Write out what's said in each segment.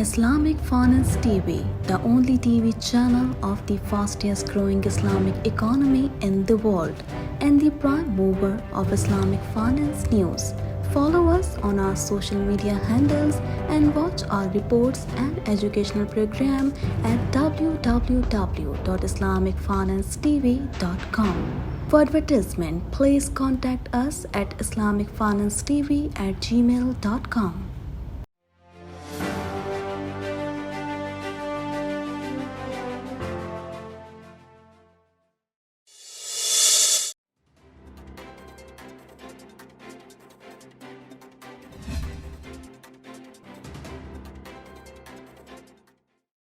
Islamic Finance TV, the only TV channel of the fastest growing Islamic economy in the world and the prime mover of Islamic finance news. Follow us on our social media handles and watch our reports and educational program at www.islamicfinancetv.com. For advertisement, please contact us at islamicfinancetv@gmail.com.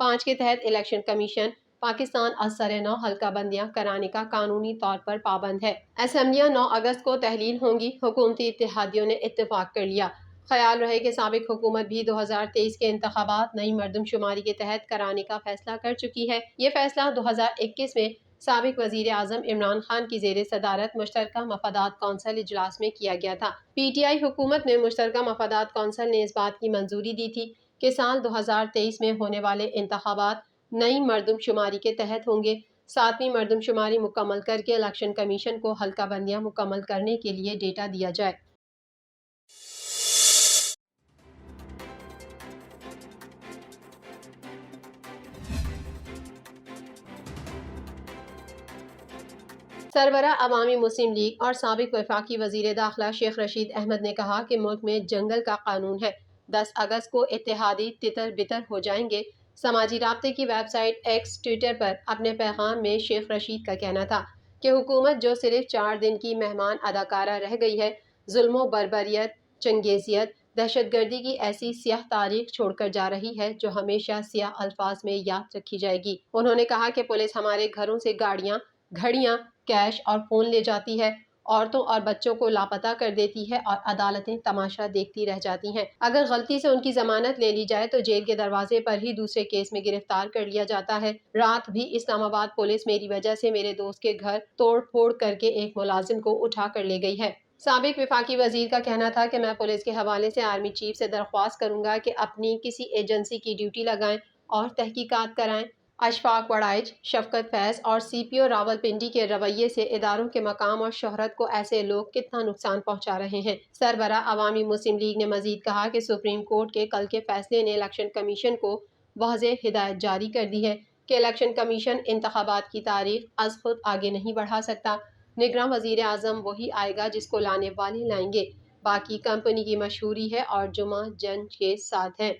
5 کے تحت election commission Pakistan از سر نو حلقہ بندیاں کرانے کا قانونی طور پر پابند ہے۔ اسمبلیاں 9 اگست کو تحلیل ہوں گی۔ حکومتی اتحادیوں نے اتفاق کر لیا۔ خیال رہے کہ سابق حکومت بھی 2023 کے انتخابات نئی مردم شماری کے تحت کرانے کا فیصلہ کر چکی ہے۔ یہ فیصلہ 2021 میں سابق وزیر اعظم عمران خان کی زیر صدارت مشترکہ مفادات کونسل اجلاس میں کیا گیا تھا۔ پی ٹی آئی حکومت میں مشترکہ مفادات کونسل نے اس بات کی منظوری دی تھی کہ سال 2023 میں ہونے والے انتخابات نئی مردم شماری کے تحت ہوں گے۔ 7ویں مردم شماری مکمل کر کے الیکشن کمیشن کو حلقہ بندیاں مکمل کرنے کے لیے ڈیٹا دیا جائے۔ سربراہ عوامی مسلم لیگ اور سابق وفاقی وزیر داخلہ شیخ رشید احمد نے کہا کہ ملک میں جنگل کا قانون ہے۔ 10 اگست کو اتحادی تتر بتر ہو جائیں گے۔ سماجی رابطے کی ویب سائٹ ایکس ٹویٹر پر اپنے پیغام میں شیخ رشید کا کہنا تھا کہ حکومت جو صرف 4 دن کی مہمان اداکارہ رہ گئی ہے، ظلم و بربریت، چنگیزیت، دہشت گردی کی ایسی سیاہ تاریخ چھوڑ کر جا رہی ہے جو ہمیشہ سیاہ الفاظ میں یاد رکھی جائے گی۔ انہوں نے کہا کہ پولیس ہمارے گھروں سے گاڑیاں، گھڑیاں، کیش اور فون لے جاتی ہے، عورتوں اور بچوں کو لاپتہ کر دیتی ہے اور عدالتیں تماشا دیکھتی رہ جاتی ہیں۔ اگر غلطی سے ان کی ضمانت لے لی جائے تو جیل کے دروازے پر ہی دوسرے کیس میں گرفتار کر لیا جاتا ہے۔ رات بھی اسلام آباد پولیس میری وجہ سے میرے دوست کے گھر توڑ پھوڑ کر کے ایک ملازم کو اٹھا کر لے گئی ہے۔ سابق وفاقی وزیر کا کہنا تھا کہ میں پولیس کے حوالے سے آرمی چیف سے درخواست کروں گا کہ اپنی کسی ایجنسی کی ڈیوٹی لگائیں اور تحقیقات کرائیں۔ اشفاق وڑائچ، شفقت فیض اور سی پی او راولپنڈی کے رویے سے اداروں کے مقام اور شہرت کو ایسے لوگ کتنا نقصان پہنچا رہے ہیں۔ سربراہ عوامی مسلم لیگ نے مزید کہا کہ سپریم کورٹ کے کل کے فیصلے نے الیکشن کمیشن کو واضح ہدایت جاری کر دی ہے کہ الیکشن کمیشن انتخابات کی تاریخ از خود آگے نہیں بڑھا سکتا۔ نگراں وزیر اعظم وہی آئے گا جس کو لانے والے لائیں گے، باقی کمپنی کی مشہوری ہے اور جمعہ جنج کے ساتھ ہے۔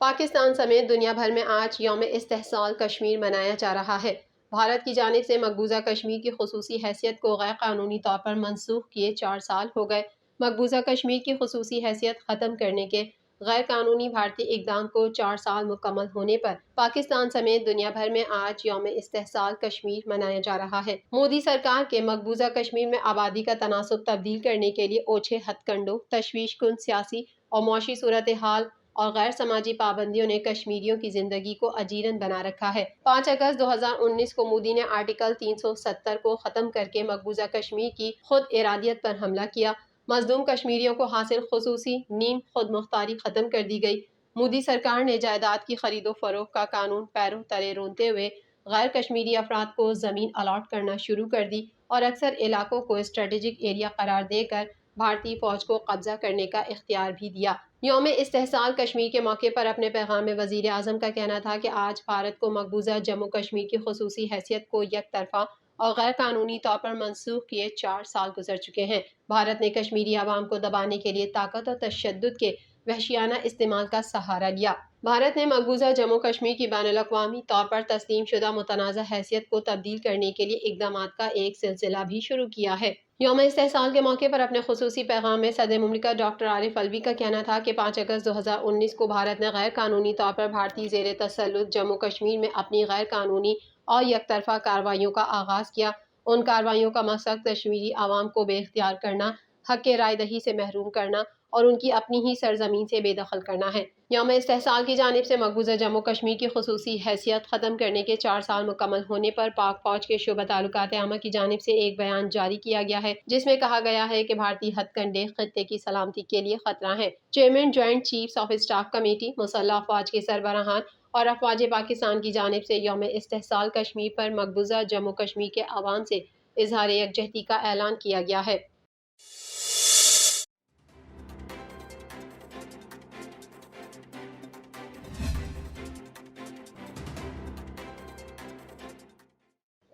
پاکستان سمیت دنیا بھر میں آج یوم استحصال کشمیر منایا جا رہا ہے۔ بھارت کی جانب سے مقبوضہ کشمیر کی خصوصی حیثیت کو غیر قانونی طور پر منسوخ کیے 4 سال ہو گئے۔ مقبوضہ کشمیر کی خصوصی حیثیت ختم کرنے کے غیر قانونی بھارتی اقدام کو 4 سال مکمل ہونے پر پاکستان سمیت دنیا بھر میں آج یوم استحصال کشمیر منایا جا رہا ہے۔ مودی سرکار کے مقبوضہ کشمیر میں آبادی کا تناسب تبدیل کرنے کے لیے اوچھے ہتھ کنڈوں، تشویش کن سیاسی اور معاشی صورتحال اور غیر سماجی پابندیوں نے کشمیریوں کی زندگی کو اجیرن بنا رکھا ہے۔ 5 اگست 2019 کو مودی نے آرٹیکل 370 کو ختم کر کے مقبوضہ کشمیر کی خود ارادیت پر حملہ کیا۔ مظلوم کشمیریوں کو حاصل خصوصی نیم خود مختاری ختم کر دی گئی۔ مودی سرکار نے جائیداد کی خرید و فروخت کا قانون پیروں تلے رونتے ہوئے غیر کشمیری افراد کو زمین الاٹ کرنا شروع کر دی اور اکثر علاقوں کو اسٹریٹجک ایریا قرار دے کر بھارتی فوج کو قبضہ کرنے کا اختیار بھی دیا۔ یوم استحصال کشمیر کے موقع پر اپنے پیغام میں وزیر اعظم کا کہنا تھا کہ آج بھارت کو مقبوضہ جموں کشمیر کی خصوصی حیثیت کو یک طرفہ اور غیر قانونی طور پر منسوخ کیے 4 سال گزر چکے ہیں۔ بھارت نے کشمیری عوام کو دبانے کے لیے طاقت اور تشدد کے وحشیانہ استعمال کا سہارا لیا۔ بھارت نے مقبوضہ جموں کشمیر کی بین الاقوامی طور پر تسلیم شدہ متنازع حیثیت کو تبدیل کرنے کے لیے اقدامات کا ایک سلسلہ بھی شروع کیا ہے۔ یوم استحصال کے موقع پر اپنے خصوصی پیغام میں صدر مملکت ڈاکٹر عارف الوی کا کہنا تھا کہ 5 اگست 2019 کو بھارت نے غیر قانونی طور پر بھارتی زیر تسلط جموں کشمیر میں اپنی غیر قانونی اور یک طرفہ کارروائیوں کا آغاز کیا۔ ان کارروائیوں کا مقصد کشمیری عوام کو بے اختیار کرنا، حق رائے دہی سے محروم کرنا اور ان کی اپنی ہی سرزمین سے بے دخل کرنا ہے۔ یوم استحصال کی جانب سے مقبوضہ جموں کشمیر کی خصوصی حیثیت ختم کرنے کے 4 سال مکمل ہونے پر پاک فوج کے شعبہ تعلقات عامہ کی جانب سے ایک بیان جاری کیا گیا ہے جس میں کہا گیا ہے کہ بھارتی ہتھ کنڈے خطے کی سلامتی کے لیے خطرہ ہیں۔ Chairman joint chiefs of staff committee, مسلح افواج کے سربراہان اور افواج پاکستان کی جانب سے یوم استحصال کشمیر پر مقبوضہ جموں کشمیر کے عوام سے اظہار یکجہتی کا اعلان کیا گیا ہے۔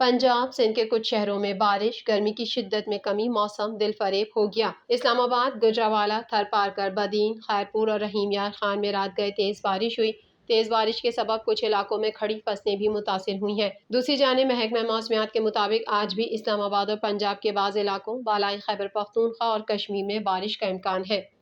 پنجاب، سندھ کے کچھ شہروں میں بارش، گرمی کی شدت میں کمی، موسم دل فریب ہو گیا۔ اسلام آباد، گجرانوالہ، تھر پارکر، بدین، خیرپور اور رحیم یار خان میں رات گئے تیز بارش ہوئی۔ تیز بارش کے سبب کچھ علاقوں میں کھڑی فصلیں بھی متاثر ہوئی ہیں۔ دوسری جانب محکمہ موسمیات کے مطابق آج بھی اسلام آباد اور پنجاب کے بعض علاقوں، بالائی خیبر پختونخوا اور کشمیر میں بارش کا امکان ہے۔